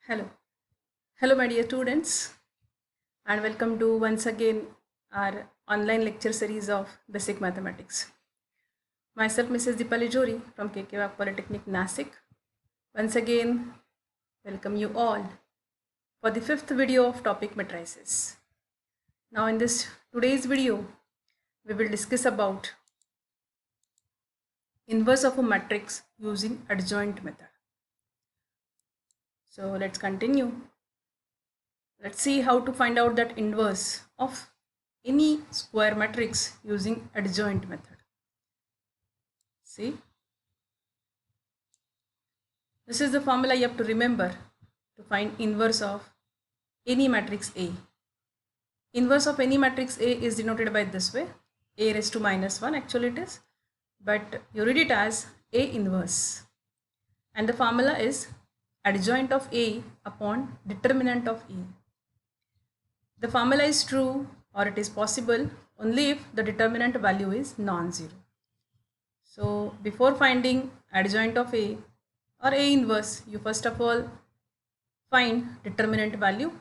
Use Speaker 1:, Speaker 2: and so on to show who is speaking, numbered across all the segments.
Speaker 1: Hello. Hello, my dear students, and welcome to once again our online lecture series of Basic Mathematics. Myself, Mrs. Dipali Jori from KK Polytechnic, Nasik. Once again, welcome you all for the fifth video of topic matrices. Now, in this today's video, we will discuss about inverse of a matrix using adjoint method. So, let's continue. Let's see how to find out that inverse of any square matrix using adjoint method. See, this is the formula you have to remember to find inverse of any matrix A. Inverse of any matrix A is denoted by this way, A raised to minus 1 actually it is, but you read it as A inverse. And the formula is adjoint of A upon determinant of A. The formula is true or it is possible only if the determinant value is non-zero. So before finding adjoint of A or A inverse, you first of all find determinant value.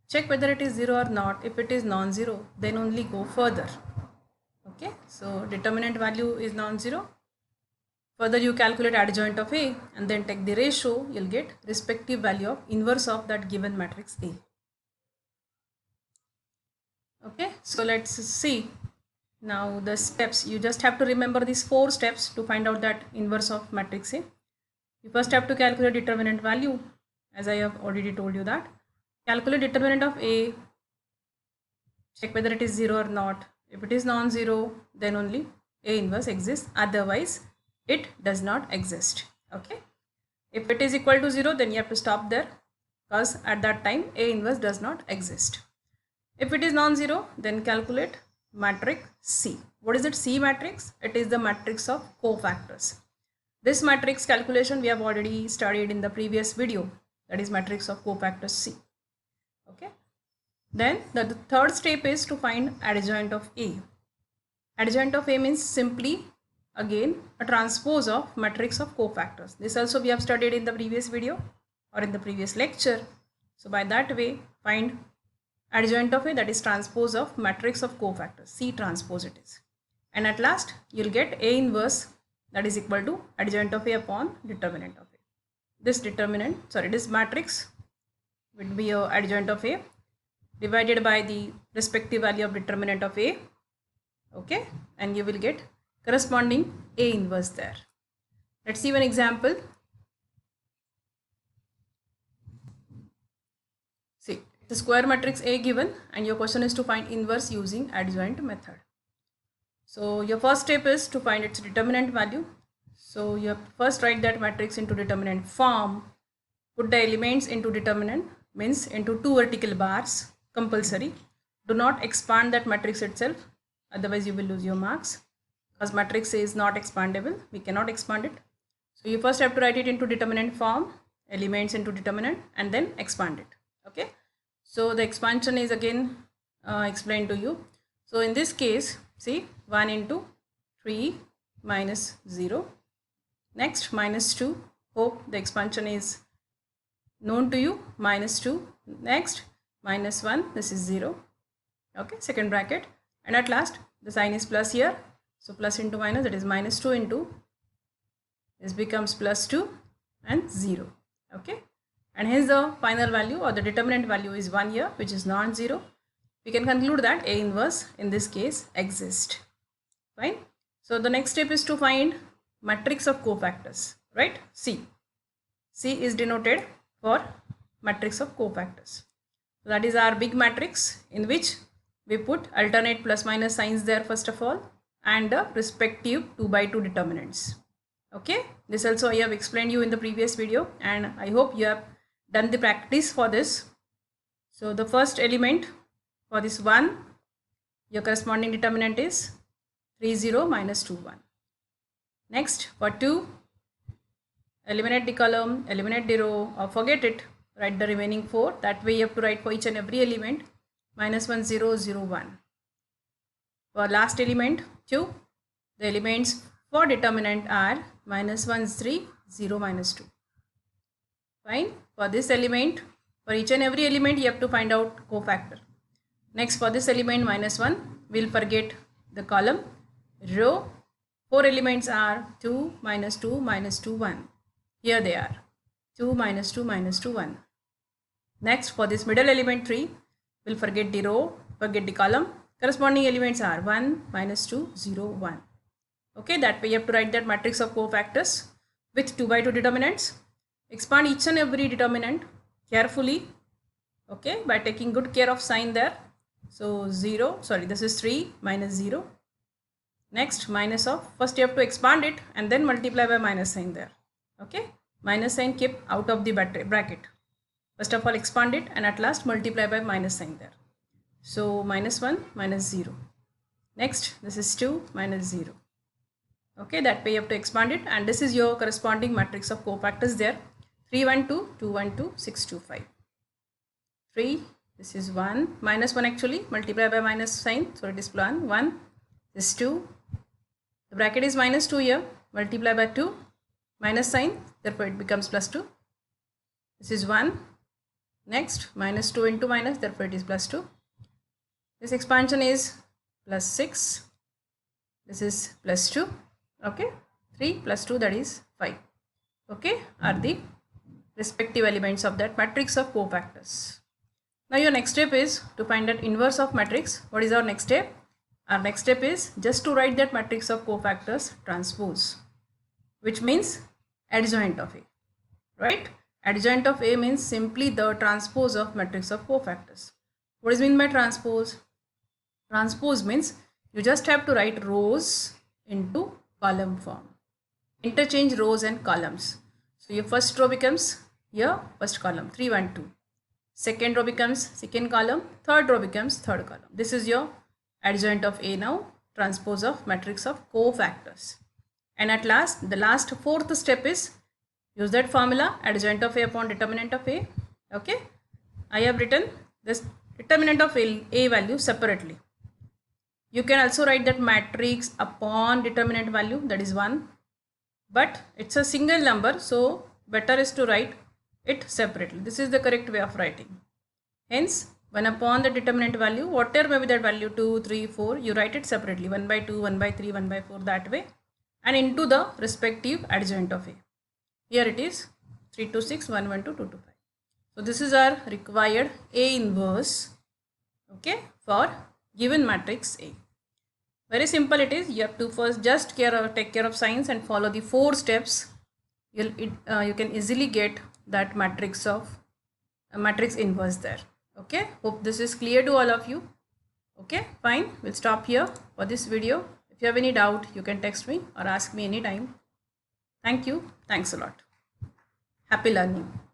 Speaker 1: Check whether it is 0 or not. If it is non-zero, then only go further. Okay, so determinant value is non-zero. Further you calculate adjoint of A and then take the ratio, you'll get respective value of inverse of that given matrix A. Okay, so let's see now the steps. You just have to remember these 4 steps to find out that inverse of matrix A. You first have to calculate determinant value, as I have already told you that. Calculate determinant of A, check whether it is 0 or not. If it is non-zero, then only A inverse exists, otherwise it does not exist. Okay, if it is equal to 0, then you have to stop there, because at that time A inverse does not exist. If it is non-zero, then calculate matrix C. What is it? C matrix? It is the matrix of cofactors. This matrix calculation we have already studied in the previous video, that is matrix of cofactors C. Okay. Then the third step is to find adjoint of A. Adjoint of A means simply again a transpose of matrix of cofactors. This also we have studied in the previous video or in the previous lecture. So by that way, find adjoint of A, that is transpose of matrix of cofactors, C transpose it is. And at last you will get A inverse, that is equal to adjoint of A upon determinant of A. This matrix would be a adjoint of A divided by the respective value of determinant of A. Okay, and you will get corresponding A inverse there. Let's see one example. See, the square matrix A given and your question is to find inverse using adjoint method. So your first step is to find its determinant value. So you have first write that matrix into determinant form, put the elements into determinant, means into 2 vertical bars, compulsory. Do not expand that matrix itself, otherwise you will lose your marks, because matrix is not expandable, we cannot expand it. So you first have to write it into determinant form, elements into determinant, and then expand it. Okay, so the expansion is again explained to you. So in this case, see, 1 into 3 minus 0, next minus 2, hope the expansion is known to you, minus 2, next minus 1, this is 0, okay, second bracket, and at last the sign is plus here, so plus into minus, that is minus 2 into, this becomes plus 2 and 0, okay, and hence the final value or the determinant value is 1 here, which is non-zero. We can conclude that A inverse in this case exists. Fine. So the next step is to find matrix of cofactors, right? C. C is denoted for matrix of cofactors. So that is our big matrix in which we put alternate plus minus signs there first of all and the respective 2 by 2 determinants. Okay, this also I have explained you in the previous video and I hope you have done the practice for this. So the first element for this 1, your corresponding determinant is 3 0 minus 2 1. Next for 2, eliminate the column, eliminate the row, or forget it, write the remaining 4. That way you have to write for each and every element minus 1 0 0 1. For last element 2, the elements for determinant are minus 1 3 0 minus 2. Fine. For this element, for each and every element, you have to find out cofactor. Next, for this element -1, we'll forget the column. Row, 4 elements are 2, -2, -2, 1. Here they are, 2, -2, -2, 1. Next, for this middle element 3, we'll forget the row, forget the column. Corresponding elements are 1, -2, 0, 1. Okay, that way you have to write that matrix of cofactors with 2 by 2 determinants. Expand each and every determinant carefully, okay, by taking good care of sign there. So this is 3 minus 0. Next, minus of, first you have to expand it and then multiply by minus sign there. Okay, minus sign keep out of the bracket. First of all expand it and at last multiply by minus sign there. So -1 minus 0. Next, this is 2 minus 0. Okay, that way you have to expand it, and this is your corresponding matrix of cofactors there. 3, 1, 2, 2, 1, 2, 6, 2, 5. 3, this is 1, -1 actually, multiply by minus sign, so it is 1, 1, this is 2, the bracket is -2 here, multiply by 2, minus sign, therefore it becomes +2, this is 1, next -2 into minus, therefore it is +2, this expansion is +6, this is +2, okay, 3 plus 2, that is 5, okay, are the respective elements of that matrix of cofactors. Now your next step is to find that inverse of matrix. What is our next step? Our next step is just to write that matrix of cofactors transpose, which means adjoint of A, right? Adjoint of A means simply the transpose of matrix of cofactors. What is meant by transpose? Transpose means you just have to write rows into column form. Interchange rows and columns. So your first row becomes here first column 3, 1, 2. Second row becomes second column. Third row becomes third column. This is your adjoint of A now, transpose of matrix of cofactors. And at last, the last fourth step is use that formula, adjoint of A upon determinant of A. Okay, I have written this determinant of A value separately. You can also write that matrix upon determinant value, that is 1. But it's a single number, so better is to write it separately. This is the correct way of writing. Hence, 1 upon the determinant value, whatever may be that value, 2, 3, 4, you write it separately, 1 by 2, 1 by 3, 1 by 4, that way, and into the respective adjoint of A. Here it is 3, 2, 6, 1, 1, 2, 2, 2, 5. So this is our required A inverse, okay, for given matrix A. Very simple it is. You have to first just take care of signs and follow the 4 steps. You can easily get that matrix of matrix inverse there. Okay, hope this is clear to all of you. Okay, fine, we'll stop here for this video. If you have any doubt, you can text me or ask me anytime. Thank you. Thanks a lot. Happy learning.